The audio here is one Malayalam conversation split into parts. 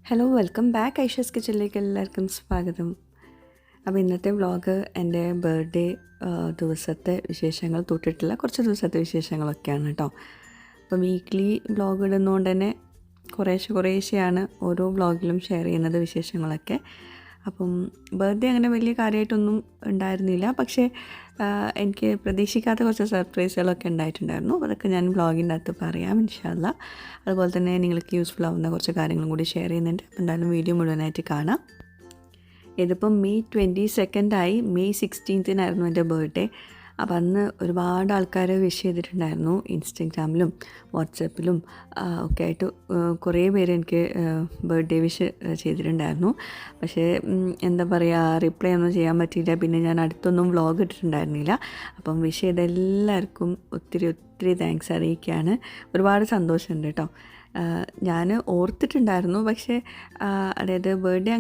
ഹലോ വെൽക്കം ബാക്ക് ഐഷസ് കിച്ചണിലേക്ക് എല്ലാവർക്കും സ്വാഗതം. അപ്പോൾ ഇന്നത്തെ വ്ളോഗ് എൻ്റെ ബർത്ത്ഡേ ദിവസത്തെ വിശേഷങ്ങൾ തൊട്ടിട്ടുള്ള കുറച്ച് ദിവസത്തെ വിശേഷങ്ങളൊക്കെയാണ് കേട്ടോ. അപ്പോൾ വീക്ക്ലി വ്ളോഗ് ഇടുന്നതുകൊണ്ട് തന്നെ കുറേശ്ശെയാണ് ഓരോ വ്ളോഗിലും ഷെയർ ചെയ്യുന്നത് വിശേഷങ്ങളൊക്കെ. അപ്പം ബർത്ത്ഡേ അങ്ങനെ വലിയ കാര്യമായിട്ടൊന്നും ഉണ്ടായിരുന്നില്ല, പക്ഷേ എനിക്ക് പ്രതീക്ഷിക്കാത്ത കുറച്ച് സർപ്രൈസുകളൊക്കെ ഉണ്ടായിട്ടുണ്ടായിരുന്നു. അതൊക്കെ ഞാൻ വ്ളോഗിൻ്റെ അകത്ത് പറയാം ഇൻഷാ അല്ലാ. അതുപോലെ തന്നെ നിങ്ങൾക്ക് യൂസ്ഫുൾ ആവുന്ന കുറച്ച് കാര്യങ്ങളും കൂടി ഷെയർ ചെയ്യുന്നുണ്ട്. എന്തായാലും വീഡിയോ മുഴുവനായിട്ട് കാണാം. ഇതിപ്പം മെയ് 22 മെയ് 16 എൻ്റെ ബർത്ത്ഡേ. അപ്പോൾ അന്ന് ഒരുപാട് ആൾക്കാർ വിഷ് ചെയ്തിട്ടുണ്ടായിരുന്നു. ഇൻസ്റ്റഗ്രാമിലും വാട്സപ്പിലും ഒക്കെ ആയിട്ട് കുറേ പേര് എനിക്ക് ബർത്ത്ഡേ വിഷ് ചെയ്തിട്ടുണ്ടായിരുന്നു. പക്ഷേ എന്താ പറയുക, റിപ്ലൈ ഒന്നും ചെയ്യാൻ പറ്റിയില്ല. പിന്നെ ഞാൻ അടുത്തൊന്നും വ്ളോഗ് ഇട്ടിട്ടുണ്ടായിരുന്നില്ല. അപ്പം വിഷ് ചെയ്ത എല്ലാവർക്കും ഒത്തിരി താങ്ക്സ് അറിയിക്കുകയാണ്. ഒരുപാട് സന്തോഷമുണ്ട് കേട്ടോ. ഞാൻ ഓർത്തിട്ടുണ്ടായിരുന്നു, പക്ഷേ അതായത് ബർത്ത്ഡേ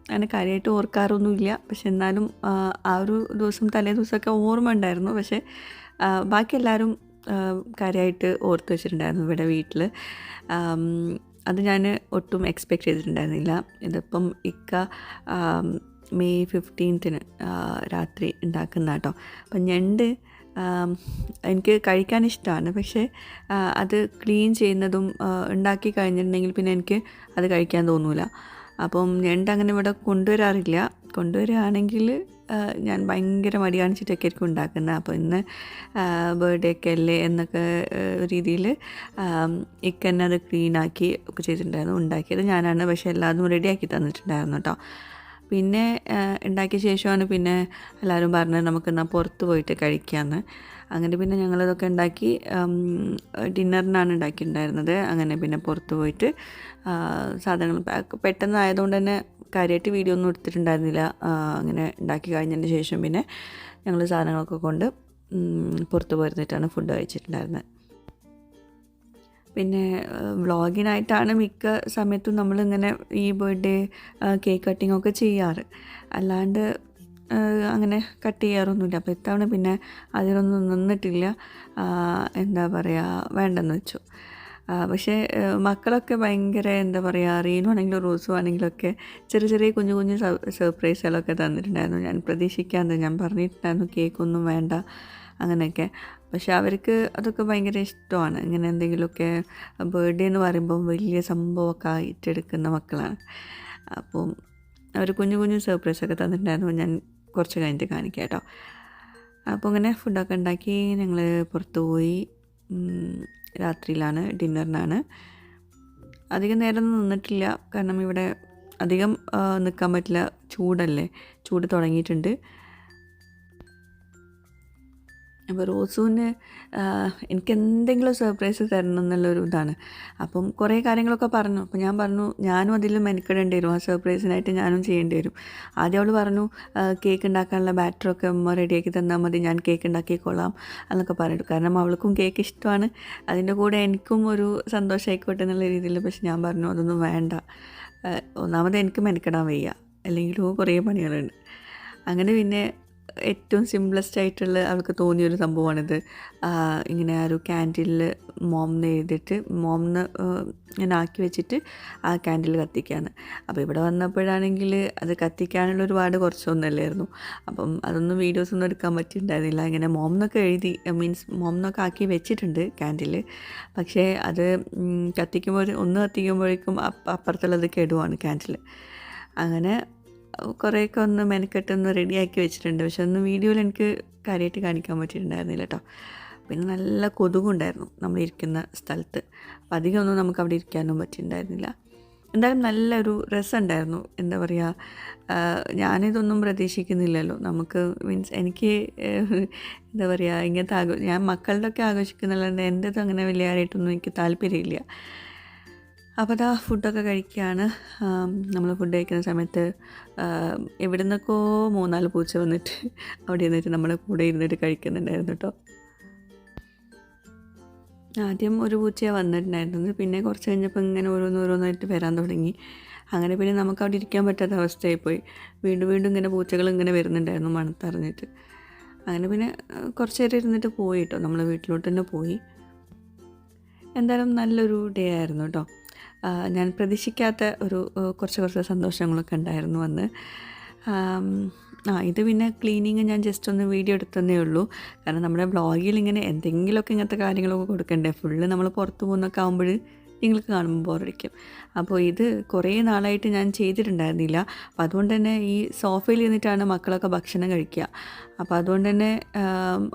അങ്ങനെ കാര്യമായിട്ട് ഓർക്കാറൊന്നുമില്ല. പക്ഷെ എന്നാലും ആ ഒരു ദിവസം തലേ ദിവസമൊക്കെ ഓർമ്മ ഉണ്ടായിരുന്നു. പക്ഷേ ബാക്കി എല്ലാവരും കാര്യമായിട്ട് ഓർത്ത് വെച്ചിട്ടുണ്ടായിരുന്നു ഇവിടെ വീട്ടിൽ. അത് ഞാൻ ഒട്ടും എക്സ്പെക്റ്റ് ചെയ്തിട്ടുണ്ടായിരുന്നില്ല. ഇതിപ്പം ഇക്ക മെയ് 15 രാത്രി ഉണ്ടാക്കുന്ന കേട്ടോ. അപ്പം ഞണ്ട് എനിക്ക് കഴിക്കാൻ ഇഷ്ടമാണ്, പക്ഷേ അത് ക്ലീൻ ചെയ്യുന്നതും ഉണ്ടാക്കി കഴിഞ്ഞിട്ടുണ്ടെങ്കിൽ പിന്നെ എനിക്ക് അത് കഴിക്കാൻ തോന്നില്ല. അപ്പം ഞണ്ട് അങ്ങനെ ഇവിടെ കൊണ്ടുവരികയാണെങ്കിൽ ഞാൻ ഭയങ്കര മടി കാണിച്ചിട്ടൊക്കെ ആയിരിക്കും ഉണ്ടാക്കുന്നത്. അപ്പോൾ ഇന്ന് ബർത്ത്ഡേ ഒക്കെ അല്ലേ എന്നൊക്കെ രീതിയിൽ ഇക്കന്നെ അത് ക്ലീനാക്കി ഒക്കെ ചെയ്തിട്ടുണ്ടായിരുന്നു. ഉണ്ടാക്കിയത് ഞാനാണ്, പക്ഷേ എല്ലാതും റെഡിയാക്കി തന്നിട്ടുണ്ടായിരുന്നു കേട്ടോ. പിന്നെ ഉണ്ടാക്കിയ ശേഷമാണ് പിന്നെ എല്ലാവരും പറഞ്ഞത് നമുക്കെന്നാൽ പുറത്ത് പോയിട്ട് കഴിക്കാമെന്ന്. അങ്ങനെ പിന്നെ ഞങ്ങളിതൊക്കെ ഉണ്ടാക്കി ഡിന്നറിനാണ് ഉണ്ടാക്കിയിട്ടുണ്ടായിരുന്നത്. അങ്ങനെ പിന്നെ പുറത്ത് പോയിട്ട് സാധനങ്ങൾ പെട്ടെന്ന് ആയതുകൊണ്ട് തന്നെ കാര്യമായിട്ട് വീഡിയോ ഒന്നും എടുത്തിട്ടുണ്ടായിരുന്നില്ല. അങ്ങനെ ഉണ്ടാക്കി കഴിഞ്ഞതിന് ശേഷം പിന്നെ ഞങ്ങൾ സാധനങ്ങളൊക്കെ കൊണ്ട് പുറത്ത് പോയിരുന്നിട്ടാണ് ഫുഡ് കഴിച്ചിട്ടുണ്ടായിരുന്നത്. പിന്നെ വ്ളോഗിനായിട്ടാണ് മിക്ക സമയത്തും നമ്മളിങ്ങനെ ഈ ബർത്ത്ഡേ കേക്ക് കട്ടിങ്ങൊക്കെ ചെയ്യാറ്, അല്ലാണ്ട് അങ്ങനെ കട്ട് ചെയ്യാറൊന്നുമില്ല. അപ്പോൾ ഇത്തവണ പിന്നെ അതിനൊന്നും നിന്നിട്ടില്ല. എന്താ പറയുക, വേണ്ടെന്ന് വെച്ചു. പക്ഷേ മക്കളൊക്കെ ഭയങ്കര എന്താ പറയുക, റീനു ആണെങ്കിലും റോസും ആണെങ്കിലൊക്കെ ചെറിയ കുഞ്ഞു സർപ്രൈസുകളൊക്കെ തന്നിട്ടുണ്ടായിരുന്നു. ഞാൻ പ്രതീക്ഷിക്കാതെ ഞാൻ പറഞ്ഞിട്ടുണ്ടായിരുന്നു കേക്കൊന്നും വേണ്ട അങ്ങനെയൊക്കെ. പക്ഷെ അവർക്ക് അതൊക്കെ ഭയങ്കര ഇഷ്ടമാണ്. ഇങ്ങനെ എന്തെങ്കിലുമൊക്കെ ബർത്ത്ഡേ എന്ന് പറയുമ്പം വലിയ സംഭവമൊക്കെ ആയിട്ടെടുക്കുന്ന മക്കളാണ്. അപ്പം അവർ കുഞ്ഞു സർപ്രൈസൊക്കെ തന്നിട്ടുണ്ടായിരുന്നു. ഞാൻ കുറച്ച് കഴിഞ്ഞിട്ട് കാണിക്കാം കേട്ടോ. അപ്പോൾ ഇങ്ങനെ ഫുഡൊക്കെ ഉണ്ടാക്കി ഞങ്ങൾ പുറത്ത് പോയി. രാത്രിയിലാണ്, ഡിന്നറിനാണ്. അധികം നേരം നിന്നിട്ടില്ല, കാരണം ഇവിടെ അധികം നിൽക്കാൻ പറ്റില്ല, ചൂട് തുടങ്ങിയിട്ടുണ്ട്. അപ്പോൾ റോസുവിന് എനിക്കെന്തെങ്കിലും സർപ്രൈസ് തരണം എന്നുള്ളൊരു ഇതാണ്. അപ്പം കുറേ കാര്യങ്ങളൊക്കെ പറഞ്ഞു. അപ്പോൾ ഞാൻ പറഞ്ഞു ഞാനും അതിൽ മെനക്കെടേണ്ടി വരും, ആ സർപ്രൈസിനായിട്ട് ഞാനും ചെയ്യേണ്ടി വരും. ആദ്യം അവൾ പറഞ്ഞു കേക്ക് ഉണ്ടാക്കാനുള്ള ബാറ്ററൊക്കെ അമ്മ റെഡിയാക്കി തന്നാൽ മതി, ഞാൻ കേക്ക് ഉണ്ടാക്കിക്കൊള്ളാം എന്നൊക്കെ പറഞ്ഞിട്ട്. കാരണം അവൾക്കും കേക്ക് ഇഷ്ടമാണ്, അതിൻ്റെ കൂടെ എനിക്കും ഒരു സന്തോഷമായിക്കോട്ടെ എന്നുള്ള രീതിയിൽ. പക്ഷെ ഞാൻ പറഞ്ഞു അതൊന്നും വേണ്ട, ഒന്നാമത് എനിക്ക് മെനക്കെടാൻ വയ്യ, അല്ലെങ്കിലും കുറേ പണികളുണ്ട്. അങ്ങനെ പിന്നെ ഏറ്റവും സിംപ്ലസ്റ്റ് ആയിട്ടുള്ള അവൾക്ക് തോന്നിയൊരു സംഭവമാണിത്. ഇങ്ങനെ ഒരു ക്യാൻഡിലിൽ മോംന്ന് എഴുതിയിട്ട് മോംന്ന് ഇങ്ങനെ ആക്കി വെച്ചിട്ട് ആ ക്യാൻഡിൽ കത്തിക്കുകയാണ്. അപ്പോൾ ഇവിടെ വന്നപ്പോഴാണെങ്കിൽ അത് കത്തിക്കാനുള്ള ഒരുപാട് കുറച്ചൊന്നുമല്ലായിരുന്നു. അപ്പം അതൊന്നും വീഡിയോസൊന്നും എടുക്കാൻ പറ്റിയിട്ടുണ്ടായിരുന്നില്ല. ഇങ്ങനെ മോംന്നൊക്കെ എഴുതി, മീൻസ് മോംന്നൊക്കെ ആക്കി വെച്ചിട്ടുണ്ട് ക്യാൻഡിൽ. പക്ഷേ അത് കത്തിക്കുമ്പോഴേക്കും അപ്പുറത്തുള്ളത് കെടുവാണ് ക്യാൻഡിൽ. അങ്ങനെ കുറേയൊക്കെ ഒന്ന് മെനക്കെട്ടൊന്ന് റെഡിയാക്കി വെച്ചിട്ടുണ്ട്. പക്ഷെ ഒന്നും വീഡിയോയിൽ എനിക്ക് കാര്യമായിട്ട് കാണിക്കാൻ പറ്റിയിട്ടുണ്ടായിരുന്നില്ല കേട്ടോ. പിന്നെ നല്ല കൊതുകുണ്ടായിരുന്നു നമ്മളിരിക്കുന്ന സ്ഥലത്ത്. അപ്പോൾ അധികമൊന്നും നമുക്ക് അവിടെ ഇരിക്കാനൊന്നും പറ്റിയിട്ടുണ്ടായിരുന്നില്ല. എന്തായാലും നല്ലൊരു രസമുണ്ടായിരുന്നു. എന്താ പറയുക, ഞാനിതൊന്നും പ്രതീക്ഷിക്കുന്നില്ലല്ലോ. നമുക്ക് മീൻസ് എനിക്ക് എന്താ പറയുക, ഇങ്ങനത്തെ ഞാൻ മക്കളുടെ ഒക്കെ ആഘോഷിക്കുന്നുള്ളത് എൻ്റെത് അങ്ങനെ വലിയ കാര്യമായിട്ടൊന്നും എനിക്ക് താല്പര്യമില്ല. അപ്പോൾ അതാ ഫുഡൊക്കെ കഴിക്കുകയാണ്. നമ്മൾ ഫുഡ് കഴിക്കുന്ന സമയത്ത് എവിടെ നിന്നൊക്കെയോ 3-4 പൂച്ച വന്നിട്ട് അവിടെ ഇരുന്നിട്ട് നമ്മളെ കൂടെ ഇരുന്നിട്ട് കഴിക്കുന്നുണ്ടായിരുന്നു കേട്ടോ. ആദ്യം ഒരു പൂച്ചയാണ് വന്നിട്ടുണ്ടായിരുന്നത്, പിന്നെ കുറച്ച് കഴിഞ്ഞപ്പോൾ ഇങ്ങനെ ഓരോന്നായിട്ട് വരാൻ തുടങ്ങി. അങ്ങനെ പിന്നെ നമുക്ക് അവിടെ ഇരിക്കാൻ പറ്റാത്ത അവസ്ഥയായിപ്പോയി. വീണ്ടും ഇങ്ങനെ പൂച്ചകൾ ഇങ്ങനെ വരുന്നുണ്ടായിരുന്നു മണത്തറിഞ്ഞിട്ട്. അങ്ങനെ പിന്നെ കുറച്ച് നേരം ഇരുന്നിട്ട് പോയി കേട്ടോ, നമ്മൾ വീട്ടിലോട്ട് തന്നെ പോയി. എന്തായാലും നല്ലൊരു ഡേ ആയിരുന്നു കേട്ടോ. ഞാൻ പ്രതീക്ഷിക്കാത്ത ഒരു കുറച്ച് സന്തോഷങ്ങളൊക്കെ ഉണ്ടായിരുന്നു അന്ന്. ഇത് പിന്നെ ക്ലീനിങ് ഞാൻ ജസ്റ്റ് ഒന്ന് വീഡിയോ എടുത്തതേ ഉള്ളൂ. കാരണം നമ്മുടെ വ്ളോഗിൽ ഇങ്ങനെ എന്തെങ്കിലുമൊക്കെ ഇങ്ങനത്തെ കാര്യങ്ങളൊക്കെ കൊടുക്കണ്ടേ. ഫുള്ള് നമ്മൾ പുറത്ത് പോകുന്നൊക്കെ ആകുമ്പോൾ നിങ്ങൾക്ക് കാണുമ്പോൾ ബോറടിക്കും. അപ്പോൾ ഇത് കുറേ നാളായിട്ട് ഞാൻ ചെയ്തിട്ടുണ്ടായിരുന്നില്ല. അപ്പോൾ അതുകൊണ്ട് തന്നെ ഈ സോഫയിൽ ഇരുന്നിട്ടാണ് മക്കളൊക്കെ ഭക്ഷണം കഴിക്കുക. അപ്പോൾ അതുകൊണ്ട് തന്നെ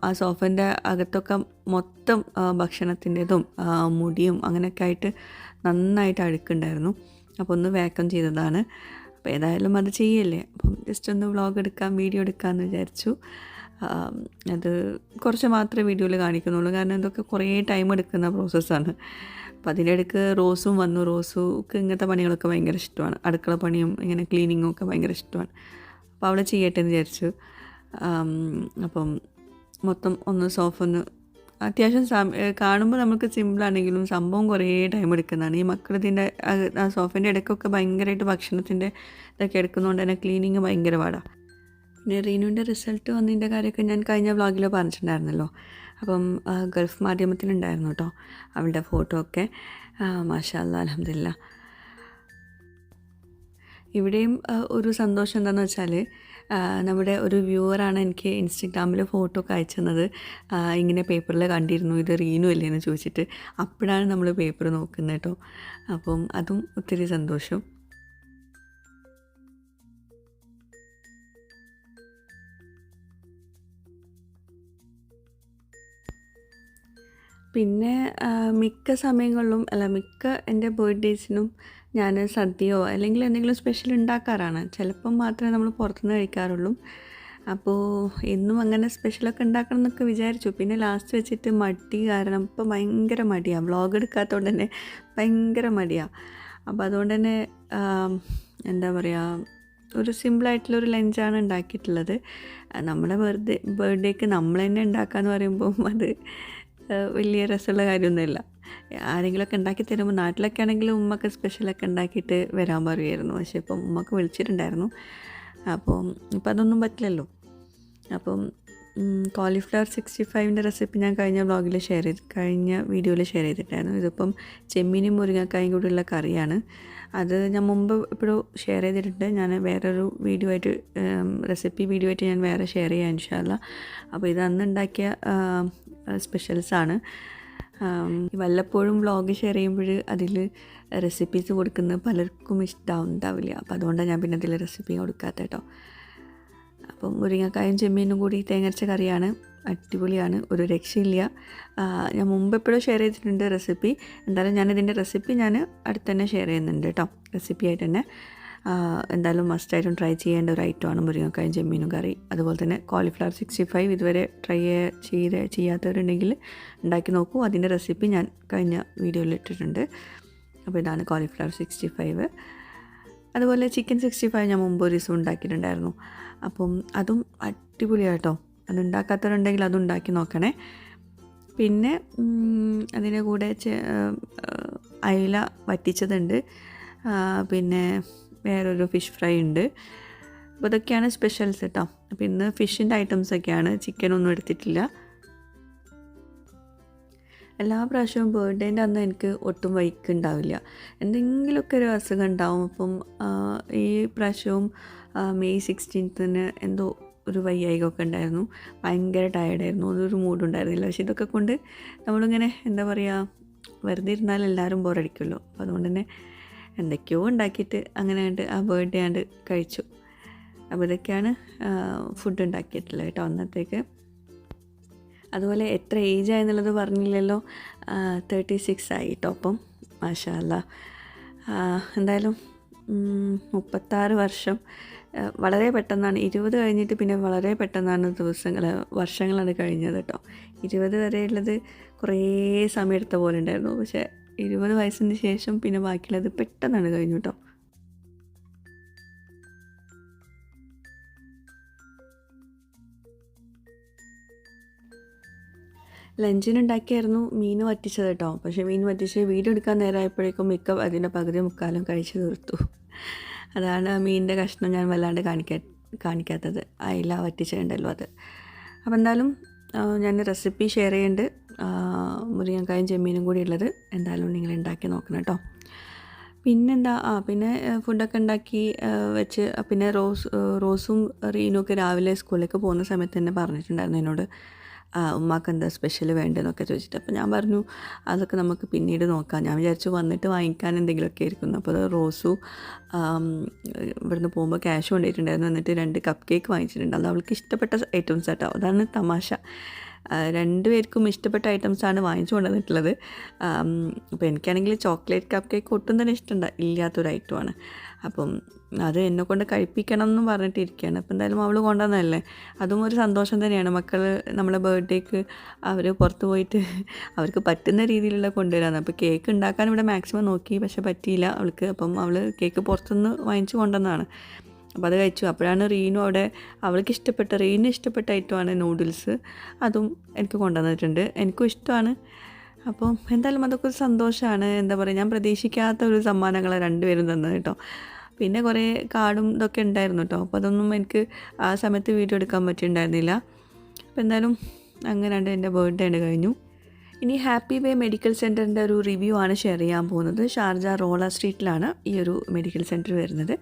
ആ സോഫേൻ്റെ അകത്തൊക്കെ മൊത്തം ഭക്ഷണത്തിൻ്റെതും മുടിയും അങ്ങനെയൊക്കെ ആയിട്ട് നന്നായിട്ട് അഴുക്കുണ്ടായിരുന്നു. അപ്പോൾ ഒന്ന് വാക്വം ചെയ്തതാണ്. അപ്പോൾ ഏതായാലും അത് ചെയ്യല്ലേ, അപ്പം ജസ്റ്റ് ഒന്ന് വ്ളോഗ് എടുക്കാം, വീഡിയോ എടുക്കാമെന്ന് വിചാരിച്ചു. അത് കുറച്ച് മാത്രമേ വീഡിയോയിൽ കാണിക്കുന്നുള്ളൂ, കാരണം ഇതൊക്കെ കുറേ ടൈം എടുക്കുന്ന പ്രോസസ്സാണ്. അപ്പോൾ അതിൻ്റെ ഇടയ്ക്ക് റോസും വന്നു. റോസുക്ക് ഇങ്ങനത്തെ പണികളൊക്കെ ഭയങ്കര ഇഷ്ടമാണ്. അടുക്കള പണിയും ഇങ്ങനെ ക്ലീനിങ്ങും ഒക്കെ ഭയങ്കര ഇഷ്ടമാണ്. അപ്പോൾ അവളെ ചെയ്യട്ടെ എന്ന് വിചാരിച്ചു. അപ്പം മൊത്തം ഒന്ന് സോഫ ഒന്ന് അത്യാവശ്യം കാണുമ്പോൾ നമുക്ക് സിമ്പിളാണെങ്കിലും സംഭവം കുറേ ടൈം എടുക്കുന്നതാണ്. ഈ മക്കളിതിൻ്റെ ആ സോഫേൻ്റെ ഇടയ്ക്കൊക്കെ ഭയങ്കരമായിട്ട് ഭക്ഷണത്തിൻ്റെ ഇതൊക്കെ എടുക്കുന്നതുകൊണ്ട് തന്നെ ക്ലീനിങ് ഭയങ്കര പാടാണ്. പിന്നെ റീനുവിൻ്റെ റിസൾട്ട് വന്നതിൻ്റെ കാര്യമൊക്കെ ഞാൻ കഴിഞ്ഞ വ്ളോഗിൽ പറഞ്ഞിട്ടുണ്ടായിരുന്നല്ലോ. അപ്പം ഗൾഫ് മാധ്യമത്തിലുണ്ടായിരുന്നു കേട്ടോ അവളുടെ ഫോട്ടോ ഒക്കെ. മാഷാ അല്ലാ, അൽഹംദുലില്ലാ. ഇവിടെയും ഒരു സന്തോഷം എന്താണെന്ന് വെച്ചാൽ, നമ്മുടെ ഒരു വ്യൂവറാണ് എനിക്ക് ഇൻസ്റ്റഗ്രാമിൽ ഫോട്ടോ ഒക്കെ അയച്ചു തന്നത്. ഇങ്ങനെ പേപ്പറിൽ കണ്ടിരുന്നു, ഇത് റീനു അല്ലേ എന്ന് ചോദിച്ചിട്ട്. അപ്പോഴാണ് നമ്മൾ പേപ്പർ നോക്കുന്നത് കേട്ടോ. അപ്പം അതും ഒത്തിരി സന്തോഷം. പിന്നെ മിക്ക സമയങ്ങളിലും മിക്ക എൻ്റെ ബർത്ത്ഡേസിനും ഞാൻ സദ്യയോ അല്ലെങ്കിൽ എന്തെങ്കിലും സ്പെഷ്യൽ ഉണ്ടാക്കാറാണ്. ചിലപ്പം മാത്രമേ നമ്മൾ പുറത്തുനിന്ന് കഴിക്കാറുള്ളൂ. അപ്പോൾ എന്നും അങ്ങനെ സ്പെഷ്യലൊക്കെ ഉണ്ടാക്കണം എന്നൊക്കെ വിചാരിച്ചു. പിന്നെ ലാസ്റ്റ് വെച്ചിട്ട് മടി കാരണം ഇപ്പം ഭയങ്കര മടിയാണ്. വ്ളോഗ് എടുക്കാത്തതുകൊണ്ട് തന്നെ ഭയങ്കര മടിയാണ്. അപ്പോൾ അതുകൊണ്ട് തന്നെ എന്താ പറയുക, ഒരു സിമ്പിളായിട്ടുള്ളൊരു ലഞ്ചാണ് ഉണ്ടാക്കിയിട്ടുള്ളത്. നമ്മുടെ ബർത്ത്ഡേക്ക് നമ്മൾ തന്നെ ഉണ്ടാക്കാമെന്ന് പറയുമ്പം അത് വലിയ രസമുള്ള കാര്യമൊന്നുമില്ല. ആരെങ്കിലുമൊക്കെ ഉണ്ടാക്കി തരുമ്പോൾ, നാട്ടിലൊക്കെ ആണെങ്കിൽ ഉമ്മക്ക് സ്പെഷ്യലൊക്കെ ഉണ്ടാക്കിയിട്ട് വരാൻ പറയുമായിരുന്നു. പക്ഷേ ഇപ്പം ഉമ്മക്ക് വിളിച്ചിട്ടുണ്ടായിരുന്നു. അപ്പം ഇപ്പം അതൊന്നും പറ്റില്ലല്ലോ. അപ്പം കോളിഫ്ലവർ 65ൻ്റെ റെസിപ്പി ഞാൻ കഴിഞ്ഞ വീഡിയോയിൽ ഷെയർ ചെയ്തിട്ടായിരുന്നു. ഇതിപ്പം ചെമ്മീനും മുരിങ്ങക്കായും കൂടിയുള്ള കറിയാണ്. അത് ഞാൻ മുമ്പ് ഇപ്പോഴും ഷെയർ ചെയ്തിട്ടുണ്ട്. ഞാൻ വേറൊരു വീഡിയോ ആയിട്ട് റെസിപ്പി വീഡിയോ ആയിട്ട് ഞാൻ വേറെ ഷെയർ ചെയ്യാം ഇൻഷാ അല്ലാ. അപ്പോൾ ഇത് അന്ന് ഉണ്ടാക്കിയ സ്പെഷ്യൽസാണ്. വല്ലപ്പോഴും വ്ളോഗ് ഷെയർ ചെയ്യുമ്പോൾ അതിൽ റെസിപ്പീസ് കൊടുക്കുന്നത് പലർക്കും ഇഷ്ടമാവുന്നുണ്ടാവില്ല. അപ്പോൾ അതുകൊണ്ടാണ് ഞാൻ പിന്നെ അതിൽ റെസിപ്പി കൊടുക്കാത്ത കേട്ടോ. അപ്പം മുരിങ്ങക്കായും ചെമ്മീനും കൂടി തേങ്ങരച്ച കറിയാണ്. അടിപൊളിയാണ്, ഒരു രക്ഷയില്ല. ഞാൻ മുമ്പ് എപ്പോഴും ഷെയർ ചെയ്തിട്ടുണ്ട് റെസിപ്പി. എന്തായാലും ഞാനിതിൻ്റെ റെസിപ്പി ഞാൻ അടുത്ത് തന്നെ ഷെയർ ചെയ്യുന്നുണ്ട് കേട്ടോ. റെസിപ്പി ആയിട്ട് തന്നെ എന്തായാലും മസ്റ്റായിട്ടും ട്രൈ ചെയ്യേണ്ട ഒരു ഐറ്റമാണ് മുരിങ്ങക്കായും ചെമ്മീനും കറി. അതുപോലെ തന്നെ കോളിഫ്ലവർ 65 ഇതുവരെ ട്രൈ ചെയ്യാത്തവരുണ്ടെങ്കിൽ ഉണ്ടാക്കി നോക്കൂ. അതിൻ്റെ റെസിപ്പി ഞാൻ കഴിഞ്ഞ വീഡിയോയിൽ ഇട്ടിട്ടുണ്ട്. അപ്പോൾ ഇതാണ് കോളിഫ്ലവർ 65. അതുപോലെ ചിക്കൻ 65 ഞാൻ മുമ്പ് ഒരു ദിവസം ഉണ്ടാക്കിയിട്ടുണ്ടായിരുന്നു. അപ്പം അതും അടിപൊളിയാട്ടോ. അതുണ്ടാക്കാത്തവരുണ്ടെങ്കിൽ അതും ഉണ്ടാക്കി നോക്കണേ. പിന്നെ അതിൻ്റെ കൂടെ അയില വറ്റിച്ചതുണ്ട്. പിന്നെ വേറൊരു ഫിഷ് ഫ്രൈ ഉണ്ട്. അപ്പോൾ ഇതൊക്കെയാണ് സ്പെഷ്യൽസ് കേട്ടോ. അപ്പോൾ ഇന്ന് ഫിഷിൻ്റെ ഐറ്റംസൊക്കെയാണ്, ചിക്കനൊന്നും എടുത്തിട്ടില്ല. എല്ലാ പ്രാവശ്യവും ബർത്ത്ഡേൻ്റെ അന്ന് എനിക്ക് ഒട്ടും വൈക്കുണ്ടാവില്ല, എന്തെങ്കിലുമൊക്കെ ഒരു അസുഖം ഉണ്ടാവും. അപ്പം ഈ പ്രാവശ്യവും മെയ് 16 എന്തോ ഒരു വയ്യായികയൊക്കെ ഉണ്ടായിരുന്നു. ഭയങ്കര ടയർഡായിരുന്നു, അതൊരു മൂഡുണ്ടായിരുന്നില്ല. പക്ഷേ ഇതൊക്കെ കൊണ്ട് നമ്മളിങ്ങനെ എന്താ പറയുക, വെറുതെ ഇരുന്നാൽ എല്ലാവരും ബോറടിക്കുമല്ലോ. അപ്പോൾ അതുകൊണ്ട് തന്നെ എന്തൊക്കെയോ ഉണ്ടാക്കിയിട്ട് അങ്ങനെ ആ ബർത്ത്ഡേ ആണ്ട് കഴിച്ചു. അപ്പോൾ ഇതൊക്കെയാണ് ഫുഡ് ഉണ്ടാക്കിയിട്ടുള്ളത് കേട്ടോ അന്നത്തേക്ക്. അതുപോലെ എത്ര ഏജ് ആയെന്നുള്ളത് പറഞ്ഞില്ലല്ലോ. 36 ആയി കേട്ടോ. അപ്പം മാഷാ അല്ലാ. എന്തായാലും 36 വർഷം വളരെ പെട്ടെന്നാണ്. 20 കഴിഞ്ഞിട്ട് പിന്നെ വളരെ പെട്ടെന്നാണ് വർഷങ്ങളാണ് കഴിഞ്ഞത് കേട്ടോ. 20 വരെയുള്ളത് കുറേ സമയം എടുത്ത പോലെ ഉണ്ടായിരുന്നു. പക്ഷേ 20 വയസ്സിന് ശേഷം പിന്നെ ബാക്കിയുള്ളത് പെട്ടെന്നാണ് കഴിഞ്ഞു കേട്ടോ. ലഞ്ചിനുണ്ടാക്കിയായിരുന്നു മീൻ വറ്റിച്ചത് കേട്ടോ. പക്ഷേ മീൻ വറ്റിച്ച് വീഡിയോ എടുക്കാൻ നേരമായപ്പോഴേക്കും അതിൻ്റെ പകുതി മുക്കാലും കഴിച്ച് തീർത്തു. അതാണ് മീനിൻ്റെ കഷ്ണം ഞാൻ വല്ലാണ്ട് കാണിക്കാത്തത്. അയില വറ്റിച്ചിട്ടുണ്ടല്ലോ അത്. അപ്പോൾ എന്തായാലും ഞാൻ റെസിപ്പി ഷെയർ ചെയ്യുന്നുണ്ട്. മുരിങ്ങക്കായും ചെമ്മീനും കൂടി ഉള്ളത് എന്തായാലും നിങ്ങൾ ഉണ്ടാക്കി നോക്കണം കേട്ടോ. പിന്നെന്താ പിന്നെ ഫുഡൊക്കെ ഉണ്ടാക്കി വെച്ച് പിന്നെ റോസും റീനുമൊക്കെ രാവിലെ സ്കൂളിലേക്ക് പോകുന്ന സമയത്ത് തന്നെ പറഞ്ഞിട്ടുണ്ടായിരുന്നു എന്നോട് ഉമ്മാക്ക് എന്താ സ്പെഷ്യൽ വേണ്ടതെന്നൊക്കെ ചോദിച്ചിട്ട്. അപ്പോൾ ഞാൻ പറഞ്ഞു അതൊക്കെ നമുക്ക് പിന്നീട് നോക്കാം, ഞാൻ വിചാരിച്ചു വന്നിട്ട് വാങ്ങിക്കാൻ എന്തെങ്കിലുമൊക്കെ ആയിരിക്കുന്നു. അപ്പോൾ റോസു ഇവിടുന്ന് പോകുമ്പോൾ ക്യാഷ് കൊണ്ടുപോയിട്ടുണ്ടായിരുന്നു, എന്നിട്ട് 2 കപ്പ് കേക്ക് വാങ്ങിച്ചിട്ടുണ്ട്. അത് അവൾക്ക് ഇഷ്ടപ്പെട്ട ഐറ്റംസ് ആട്ടോ, അതാണ് തമാശ. രണ്ടുപേർക്കും ഇഷ്ടപ്പെട്ട ഐറ്റംസാണ് വാങ്ങിച്ചു കൊണ്ടുവന്നിട്ടുള്ളത്. അപ്പോൾ എനിക്കാണെങ്കിൽ ചോക്ലേറ്റ് കപ്പ് കേക്ക് ഒട്ടും തന്നെ ഇല്ലാത്തൊരു ഐറ്റമാണ്. അപ്പം അത് എന്നെക്കൊണ്ട് കഴിപ്പിക്കണം എന്നും പറഞ്ഞിട്ടിരിക്കുകയാണ്. അപ്പോൾ എന്തായാലും അവൾ കൊണ്ടുവന്നതല്ലേ, അതും ഒരു സന്തോഷം തന്നെയാണ്. മക്കൾ നമ്മളെ ബർത്ത്ഡേക്ക് അവർ പുറത്ത് പോയിട്ട് അവർക്ക് പറ്റുന്ന രീതിയിലുള്ള കൊണ്ടുവരാമെന്ന്. അപ്പോൾ കേക്ക് ഉണ്ടാക്കാൻ ഇവിടെ മാക്സിമം നോക്കി, പക്ഷെ പറ്റിയില്ല അവൾക്ക്. അപ്പം അവൾ കേക്ക് പുറത്തുനിന്ന് വാങ്ങിച്ചു കൊണ്ടുവന്നതാണ്. അപ്പോൾ അത് കഴിച്ചു. അപ്പോഴാണ് റീനു അവിടെ റീനു ഇഷ്ടപ്പെട്ട ഐറ്റമാണ് നൂഡിൽസ്, അതും എനിക്ക് കൊണ്ടുവന്നിട്ടുണ്ട്. എനിക്കും ഇഷ്ടമാണ്. അപ്പോൾ എന്തായാലും അതൊക്കെ ഒരു സന്തോഷമാണ്. എന്താ പറയുക, ഞാൻ പ്രതീക്ഷിക്കാത്ത ഒരു സമ്മാനങ്ങളാണ് രണ്ടുപേരും തന്നത് കേട്ടോ. പിന്നെ കുറേ കാർഡും ഇതൊക്കെ ഉണ്ടായിരുന്നു കേട്ടോ. അപ്പോൾ അതൊന്നും എനിക്ക് ആ സമയത്ത് വീഡിയോ എടുക്കാൻ പറ്റിയിട്ടുണ്ടായിരുന്നില്ല. അപ്പോൾ എന്തായാലും അങ്ങനെയാണ് എൻ്റെ ബർത്ത്ഡേ കഴിഞ്ഞു. ഇനി ഹാപ്പി വേ മെഡിക്കൽ സെൻറ്ററിൻ്റെ ഒരു റിവ്യൂ ആണ് ഷെയർ ചെയ്യാൻ പോകുന്നത്. ഷാർജ റോള സ്ട്രീറ്റിലാണ് ഈ ഒരു മെഡിക്കൽ സെൻറ്റർ വരുന്നത്.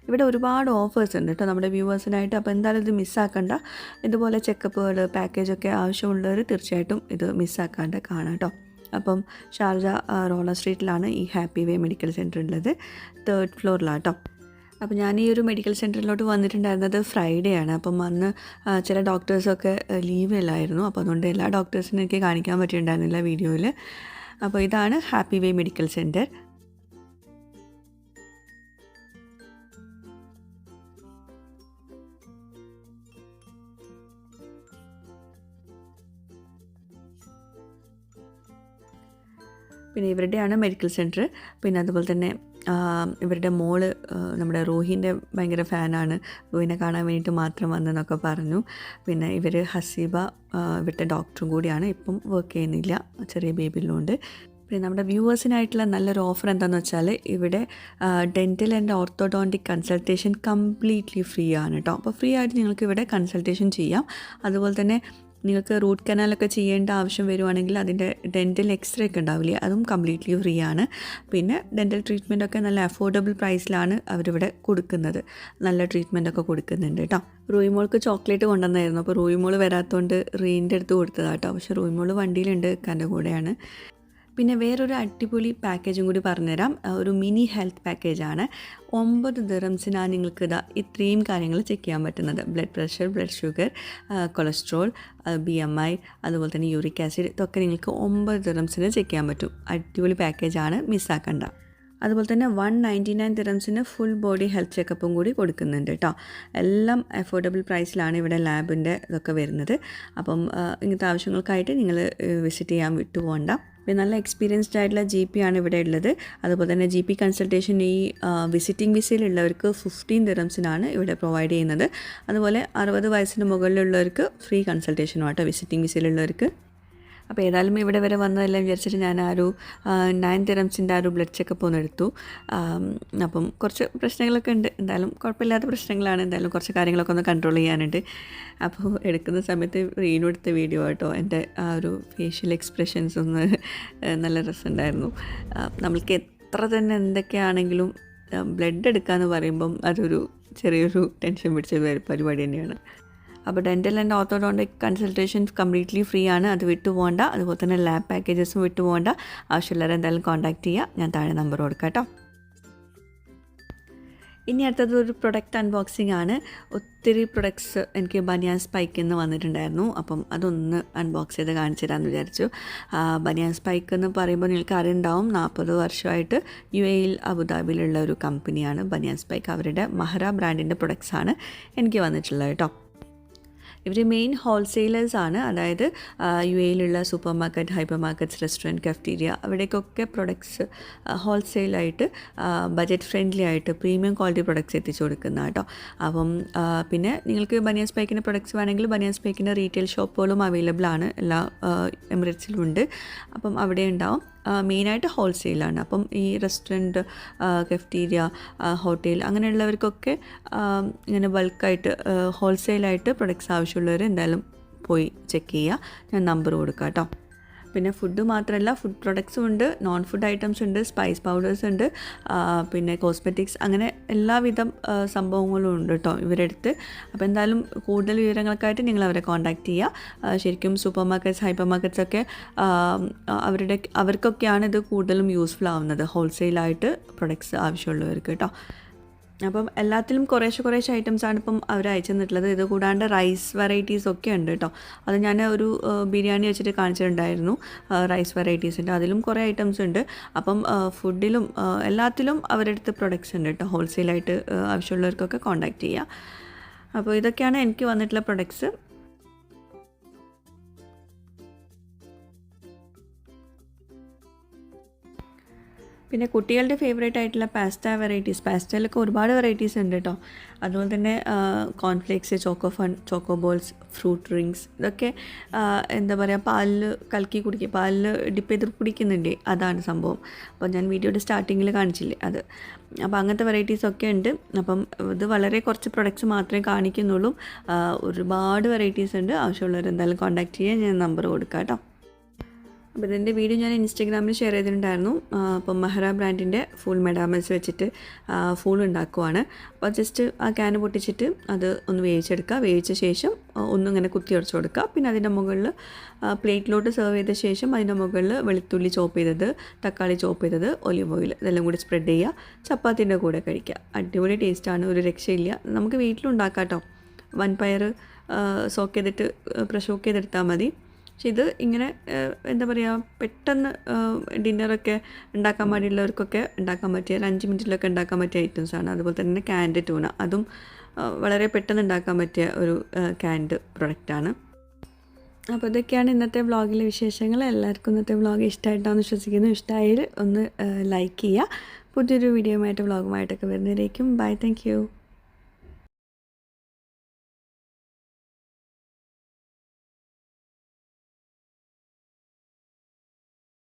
ഇവിടെ ഒരുപാട് ഓഫേഴ്സ് ഉണ്ട് കേട്ടോ നമ്മുടെ വ്യൂവേഴ്സിനായിട്ട്. അപ്പോൾ എന്തായാലും ഇത് മിസ്സാക്കണ്ട. ഇതുപോലെ ചെക്കപ്പുകൾ പാക്കേജൊക്കെ ആവശ്യമുള്ളവർ തീർച്ചയായിട്ടും ഇത് മിസ്സാക്കാണ്ട് കാണാം കേട്ടോ. അപ്പം ഷാർജ റോള സ്ട്രീറ്റിലാണ് ഈ ഹാപ്പി വേ മെഡിക്കൽ സെൻറ്റർ ഉള്ളത്, 3rd ഫ്ലോറിലാണ് കേട്ടോ. അപ്പോൾ ഞാൻ ഈ ഒരു മെഡിക്കൽ സെൻറ്ററിലോട്ട് വന്നിട്ടുണ്ടായിരുന്നത് ഫ്രൈഡേ ആണ്. അപ്പം അന്ന് ചില ഡോക്ടേഴ്സൊക്കെ ലീവിലായിരുന്നു. അപ്പോൾ അതുകൊണ്ട് എല്ലാ ഡോക്ടേഴ്സിനും എനിക്ക് കാണിക്കാൻ പറ്റിയിട്ടുണ്ടായിരുന്നില്ല വീഡിയോയിൽ. അപ്പോൾ ഇതാണ് ഹാപ്പി വേ മെഡിക്കൽ സെൻറ്റർ. പിന്നെ ഇവരുടെയാണ് മെഡിക്കൽ സെൻറ്റർ. പിന്നെ അതുപോലെ തന്നെ ഇവരുടെ മോള് നമ്മുടെ റൂഹിൻ്റെ ഭയങ്കര ഫാനാണ്, റൂഹിനെ കാണാൻ വേണ്ടിയിട്ട് മാത്രം വന്നെന്നൊക്കെ പറഞ്ഞു. പിന്നെ ഇവർ ഹസീബ ഇവിടുത്തെ ഡോക്ടറും കൂടിയാണ്, ഇപ്പം വർക്ക് ചെയ്യുന്നില്ല, ചെറിയ ബേബിയിലുണ്ട്. പിന്നെ നമ്മുടെ വ്യൂവേഴ്സിനായിട്ടുള്ള നല്ലൊരു ഓഫർ എന്താണെന്ന് വെച്ചാൽ ഇവിടെ dental and orthodontic consultation completely free ആണ് കേട്ടോ. അപ്പോൾ ഫ്രീ ആയിട്ട് നിങ്ങൾക്ക് ഇവിടെ കൺസൾട്ടേഷൻ ചെയ്യാം. അതുപോലെ തന്നെ നിങ്ങൾക്ക് റൂട്ട് കനാലൊക്കെ ചെയ്യേണ്ട ആവശ്യം വരുവാണെങ്കിൽ അതിൻ്റെ ഡെൻറ്റൽ എക്സ്റേ ഒക്കെ ഉണ്ടാവില്ലേ, അതും കംപ്ലീറ്റ്ലി ഫ്രീ ആണ്. പിന്നെ ഡെൻറ്റൽ ട്രീറ്റ്മെൻറ്റൊക്കെ നല്ല അഫോർഡബിൾ പ്രൈസിലാണ് അവരിവിടെ കൊടുക്കുന്നത്, നല്ല ട്രീറ്റ്മെൻറ്റൊക്കെ കൊടുക്കുന്നുണ്ട് കേട്ടോ. റൂയിമോൾക്ക് ചോക്ലേറ്റ് കൊണ്ടുവന്നായിരുന്നു. അപ്പോൾ റൂയിമോൾ വരാത്തതുകൊണ്ട് റീൻ്റെ അടുത്ത് കൊടുത്തതാണ് കേട്ടോ. പക്ഷേ റൂയിമോൾ വണ്ടിയിലുണ്ട്, എൻ്റെ കൂടെയാണ്. പിന്നെ വേറൊരു അടിപൊളി പാക്കേജും കൂടി പറഞ്ഞുതരാം. ഒരു മിനി ഹെൽത്ത് പാക്കേജാണ്. 9 ദിറംസിനാണ് നിങ്ങൾക്ക് ഇത്രയും കാര്യങ്ങൾ ചെക്ക് ചെയ്യാൻ പറ്റുന്നത്. Blood pressure, blood sugar, cholesterol, BMI, അതുപോലെ തന്നെ യൂറിക് ആസിഡ്, ഇതൊക്കെ നിങ്ങൾക്ക് 9 ദിറംസിന് ചെക്ക് ചെയ്യാൻ പറ്റും. അടിപൊളി പാക്കേജാണ്, മിസ്സാക്കണ്ട. അതുപോലെ തന്നെ 199 ദിറംസിന് ഫുൾ ബോഡി ഹെൽത്ത് ചെക്കപ്പും കൂടി കൊടുക്കുന്നുണ്ട് കേട്ടോ. എല്ലാം അഫോർഡബിൾ പ്രൈസിലാണ് ഇവിടെ ലാബിൻ്റെ ഇതൊക്കെ വരുന്നത്. അപ്പം ഇങ്ങനത്തെ ആവശ്യങ്ങൾക്കായിട്ട് നിങ്ങൾ വിസിറ്റ് ചെയ്യാൻ വിട്ടുപോകണ്ട. പിന്നെ നല്ല എക്സ്പീരിയൻസ്ഡ് ആയിട്ടുള്ള GP ആണ് ഇവിടെ ഉള്ളത്. അതുപോലെ തന്നെ GP കൺസൾട്ടേഷൻ ഈ വിസിറ്റിംഗ് വിസയിലുള്ളവർക്ക് 15 ദിറംസിനാണ് ഇവിടെ പ്രൊവൈഡ് ചെയ്യുന്നത്. അതുപോലെ 60 വയസ്സിന് മുകളിലുള്ളവർക്ക് ഫ്രീ കൺസൾട്ടേഷനും ആട്ടോ വിസിറ്റിംഗ് വിസയിലുള്ളവർക്ക്. അപ്പോൾ ഏതായാലും ഇവിടെ വരെ വന്നതെല്ലാം വിചാരിച്ചിട്ട് ഞാൻ ആ ഒരു 9 ദിറംസിൻ്റെ ആ ഒരു ബ്ലഡ് ചെക്കപ്പ് ഒന്ന് എടുത്തു. അപ്പം കുറച്ച് പ്രശ്നങ്ങളൊക്കെ ഉണ്ട്, എന്തായാലും കുഴപ്പമില്ലാത്ത പ്രശ്നങ്ങളാണ്. എന്തായാലും കുറച്ച് കാര്യങ്ങളൊക്കെ ഒന്ന് കൺട്രോൾ ചെയ്യാനുണ്ട്. അപ്പോൾ എടുക്കുന്ന സമയത്ത് റീനു എടുത്ത വീഡിയോ കേട്ടോ, എൻ്റെ ആ ഒരു ഫേഷ്യൽ എക്സ്പ്രഷൻസ് ഒന്ന് നല്ല രസമുണ്ടായിരുന്നു. നമ്മൾക്ക് എത്ര തന്നെ എന്തൊക്കെയാണെങ്കിലും ബ്ലഡ് എടുക്കാമെന്ന് പറയുമ്പം അതൊരു ചെറിയൊരു ടെൻഷൻ പിടിച്ച പരിപാടി തന്നെയാണ്. അപ്പോൾ dental and orthodontic consultation completely free ആണ്, അത് വിട്ടുപോകണ്ട. അതുപോലെ തന്നെ ലാബ് പാക്കേജസും വിട്ടുപോകണ്ട. ആവശ്യമുള്ളവരെ എന്തായാലും കോൺടാക്റ്റ് ചെയ്യുക, ഞാൻ താഴെ നമ്പർ കൊടുക്കാം കേട്ടോ. ഇനി അടുത്തത് ഒരു പ്രൊഡക്റ്റ് അൺബോക്സിംഗ് ആണ്. ഒത്തിരി പ്രൊഡക്ട്സ് എനിക്ക് ബനിയാൻ സ്പൈക്കിൽ നിന്ന് വന്നിട്ടുണ്ടായിരുന്നു. അപ്പം അതൊന്ന് അൺബോക്സ് ചെയ്ത് കാണിച്ചു തരാമെന്ന് വിചാരിച്ചു. ബനിയാൻ സ്പൈക്ക് എന്ന് പറയുമ്പോൾ നിങ്ങൾക്ക് അറിയുണ്ടാവും, 40 വർഷമായിട്ട് UAE അബുദാബിയിലുള്ള ഒരു കമ്പനിയാണ് ബനിയാൻ സ്പൈക്ക്. അവരുടെ മഹ്റ ബ്രാൻഡിൻ്റെ പ്രൊഡക്ട്സാണ് എനിക്ക് വന്നിട്ടുള്ളത് കേട്ടോ. ഇവർ മെയിൻ ഹോൾസെയിലേഴ്സാണ്, അതായത് UAEയിലുള്ള super market, hyper markets, restaurant, cafeteria അവിടേക്കൊക്കെ പ്രൊഡക്ട്സ് ഹോൾസെയിലായിട്ട് ബജറ്റ് ഫ്രണ്ട്ലി ആയിട്ട് പ്രീമിയം ക്വാളിറ്റി പ്രൊഡക്ട്സ് എത്തിച്ചു കൊടുക്കുന്ന കേട്ടോ. അപ്പം പിന്നെ നിങ്ങൾക്ക് ബനിയൻ സ്പൈക്കിൻ്റെ പ്രൊഡക്ട്സ് വേണമെങ്കിൽ ബനിയൻ സ്പൈക്കിൻ്റെ റീറ്റെയിൽ ഷോപ്പുകളും അവൈലബിൾ ആണ്, എല്ലാ എമിറേറ്റ്സിലും ഉണ്ട്. അപ്പം അവിടെ ഉണ്ടാവും. മെയിനായിട്ട് ഹോൾസെയിലാണ്. അപ്പം ഈ റെസ്റ്റോറൻറ്റ്, കഫ്റ്റീരിയ, ഹോട്ടൽ അങ്ങനെയുള്ളവർക്കൊക്കെ ഇങ്ങനെ ബൾക്കായിട്ട് ഹോൾസെയിലായിട്ട് പ്രൊഡക്ട്സ് ആവശ്യമുള്ളവർ എന്തായാലും പോയി ചെക്ക് ചെയ്യുക. ഞാൻ നമ്പർ കൊടുക്കാം കേട്ടോ. പിന്നെ ഫുഡ് മാത്രമല്ല, ഫുഡ് പ്രൊഡക്ട്സും ഉണ്ട്, നോൺ ഫുഡ് ഐറ്റംസ് ഉണ്ട്, സ്പൈസ് പൗഡേഴ്സ് ഉണ്ട്, പിന്നെ കോസ്മെറ്റിക്സ്, അങ്ങനെ എല്ലാവിധം സംഭവങ്ങളും ഉണ്ട് കേട്ടോ ഇവരുടെ അടുത്ത്. അപ്പോൾ എന്തായാലും കൂടുതൽ വിവരങ്ങൾക്കായിട്ട് നിങ്ങൾ അവരെ കോൺടാക്റ്റ് ചെയ്യുക. ശരിക്കും സൂപ്പർ മാർക്കറ്റ്സ്, ഹൈപ്പർ മാർക്കറ്റ്സ് ഒക്കെ അവർക്കൊക്കെയാണ് ഇത് കൂടുതലും യൂസ്ഫുൾ ആവുന്നത്, ഹോൾസെയിലായിട്ട് പ്രൊഡക്ട്സ് ആവശ്യമുള്ളവർക്ക് കേട്ടോ. അപ്പം എല്ലാത്തിലും കുറേശ്ശെ ഐറ്റംസാണ് ഇപ്പം അവർ അയച്ചു തന്നിട്ടുള്ളത്. ഇത് കൂടാണ്ട് റൈസ് വെറൈറ്റീസ് ഒക്കെ ഉണ്ട് കേട്ടോ. അത് ഞാൻ ഒരു ബിരിയാണി വെച്ചിട്ട് കാണിച്ചിട്ടുണ്ടായിരുന്നു, റൈസ് വെറൈറ്റീസിൻ്റെ. അതിലും കുറേ ഐറ്റംസ് ഉണ്ട്. അപ്പം ഫുഡിലും എല്ലാത്തിലും അവരുടെ അടുത്ത് പ്രൊഡക്ട്സ് ഉണ്ട് കേട്ടോ. ഹോൾസെയിലായിട്ട് ആവശ്യമുള്ളവർക്കൊക്കെ കോൺടാക്റ്റ് ചെയ്യുക. അപ്പോൾ ഇതൊക്കെയാണ് എനിക്ക് വന്നിട്ടുള്ള പ്രൊഡക്ട്സ്. പിന്നെ കുട്ടികളുടെ ഫേവറേറ്റ് ആയിട്ടുള്ള പാസ്ത വെറൈറ്റീസ്, പാസ്റ്റയിലൊക്കെ ഒരുപാട് വെറൈറ്റീസ് ഉണ്ട് കേട്ടോ. അതുപോലെ തന്നെ cornflakes, choco fun, choco balls, fruit drinks, ഇതൊക്കെ എന്താ പറയുക, പാലിൽ കലക്കി കുടിക്കുക, പാലിൽ ഡിപ്പ് ചെയ്ത് കുടിക്കുന്നുണ്ട്, അതാണ് സംഭവം. അപ്പോൾ ഞാൻ വീഡിയോയുടെ സ്റ്റാർട്ടിങ്ങിൽ കാണിച്ചില്ലേ അത്. അപ്പോൾ അങ്ങനത്തെ വെറൈറ്റീസൊക്കെ ഉണ്ട്. അപ്പം ഇത് വളരെ കുറച്ച് പ്രൊഡക്ട്സ് മാത്രമേ കാണിക്കുന്നുള്ളൂ. ഒരുപാട് വെറൈറ്റീസ് ഉണ്ട്. ആവശ്യമുള്ളവർ എന്തായാലും കോൺടാക്റ്റ് ചെയ്യാൻ ഞാൻ നമ്പർ കൊടുക്കാം കേട്ടോ. അപ്പോൾ ഇതിൻ്റെ വീഡിയോ ഞാൻ ഇൻസ്റ്റാഗ്രാമിൽ ഷെയർ ചെയ്തിട്ടുണ്ടായിരുന്നു. അപ്പം മെഹ്റ ബ്രാൻഡിൻ്റെ ഫുൾ മെഡാമൽസ് വെച്ചിട്ട് ഫുൾ ഉണ്ടാക്കുവാണ്. അപ്പോൾ ജസ്റ്റ് ആ ക്യാൻ പൊട്ടിച്ചിട്ട് അത് ഒന്ന് വേവിച്ചെടുക്കുക. വേവിച്ച ശേഷം ഒന്നിങ്ങനെ കുത്തി ഉടച്ച് കൊടുക്കുക. പിന്നെ അതിൻ്റെ മുകളിൽ പ്ലേറ്റിലോട്ട് സെർവ് ചെയ്ത ശേഷം അതിൻ്റെ മുകളിൽ വെളുത്തുള്ളി ചോപ്പ് ചെയ്തത്, തക്കാളി ചോപ്പ് ചെയ്തത്, ഒലിവ് ഓയിൽ, ഇതെല്ലാം കൂടി സ്പ്രെഡ് ചെയ്യുക. ചപ്പാത്തിൻ്റെ കൂടെ കഴിക്കുക. അടിപൊളി ടേസ്റ്റാണ്, ഒരു രക്ഷയില്ല. നമുക്ക് വീട്ടിലുണ്ടാക്കാം കേട്ടോ. വൻപയർ സോക്ക് ചെയ്തിട്ട് പ്രഷോക്ക് ചെയ്തെടുത്താൽ മതി. പക്ഷെ ഇത് ഇങ്ങനെ എന്താ പറയുക, പെട്ടെന്ന് ഡിന്നറൊക്കെ ഉണ്ടാക്കാൻ വേണ്ടിയുള്ളവർക്കൊക്കെ ഉണ്ടാക്കാൻ പറ്റിയ, ഒരു 5 മിനിറ്റിലൊക്കെ ഉണ്ടാക്കാൻ പറ്റിയ ഐറ്റംസാണ്. അതുപോലെ തന്നെ ക്യാൻഡ് ട്യൂണ, അതും വളരെ പെട്ടെന്ന് ഉണ്ടാക്കാൻ പറ്റിയ ഒരു ക്യാൻഡ് പ്രൊഡക്റ്റാണ്. അപ്പോൾ ഇതൊക്കെയാണ് ഇന്നത്തെ വ്ളോഗിലെ വിശേഷങ്ങൾ. എല്ലാവർക്കും ഇന്നത്തെ വ്ളോഗ് ഇഷ്ടമായിട്ടാണെന്ന് വിശ്വസിക്കുന്നു. ഇഷ്ടമായാൽ ഒന്ന് ലൈക്ക് ചെയ്യുക. പുതിയൊരു വീഡിയോയുമായിട്ട് വ്ളോഗുമായിട്ടൊക്കെ വരുന്നതിലേക്കും ബൈ. Thank you.